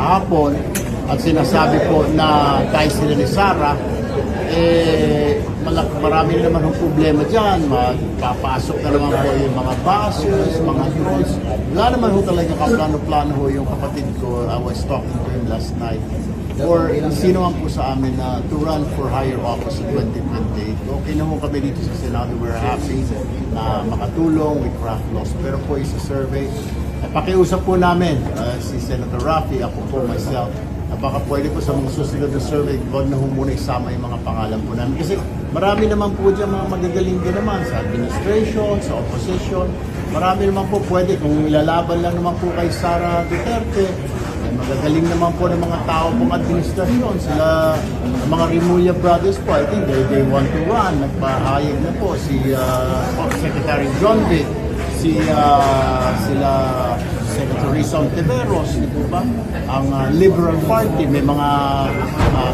kahapon at sinasabi po na kahit sila ni Sarah, marami naman ang problema dyan. Magpapasok na naman po yung mga buses, mga drones. Wala naman ho talaga kaplano-plano ho yung kapatid ko. I was talking to him last night. Or sino man po sa amin na to run for higher office in 2028. Okay na ho kami dito sa Senado. We're happy na makatulong with craft laws. Pero po isa survey. Pakiusap po namin si Senator Raffy, ako po, myself, baka pwede po sa mga susunod na survey, wag na muna isama yung mga pangalan po namin. Kasi marami naman po dyan mga magagaling din naman sa administration, sa opposition. Marami naman po pwede, kung ilalaban lang naman po kay Sara Duterte, magagaling naman po ng mga tao pong administrasyon. Sila, mga Remulla brothers po, I think they want to run. Nagpahayag na po si Secretary John Vic, sila Secretary Ontiveros, di po ba? Ang Liberal Party, may mga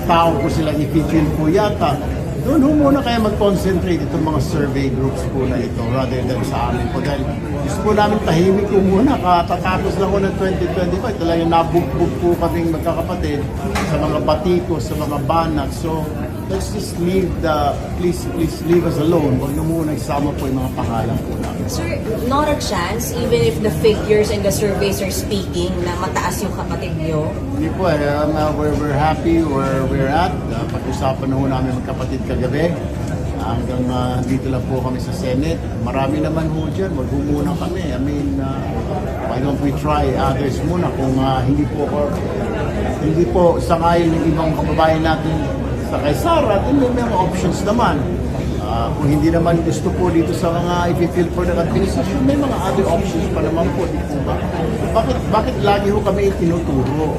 tao po silang i-feature po yata. Doon ho muna kaya mag-concentrate itong mga survey groups po na ito rather than sa amin po. Dahil gusto po namin tahimik po muna. Katatapos lang ko ng 2025. Talagang nabugbog po kaming magkakapatid sa mga batiko, sa mga banat. So, let's just leave please leave us alone. Huwag na muna isama po yung mga pangalan po namin. Sir, not a chance, even if the figures and the surveys are speaking, na mataas yung kapatid nyo? Hindi po, we're happy where we're at. Pag-usapan na ho namin magkapatid kagabi. Hanggang dito lang po kami sa Senate. Marami naman ho dyan, muna kami. I mean, why don't we try others muna kung hindi po sangayon ng ibang kababayan natin sa kay Sara, may mga options naman. Kung hindi naman gusto po dito sa mga i-fill for the administration, may mga other options pa naman po. Di po ba? Bakit lagi ho kami itinuturo?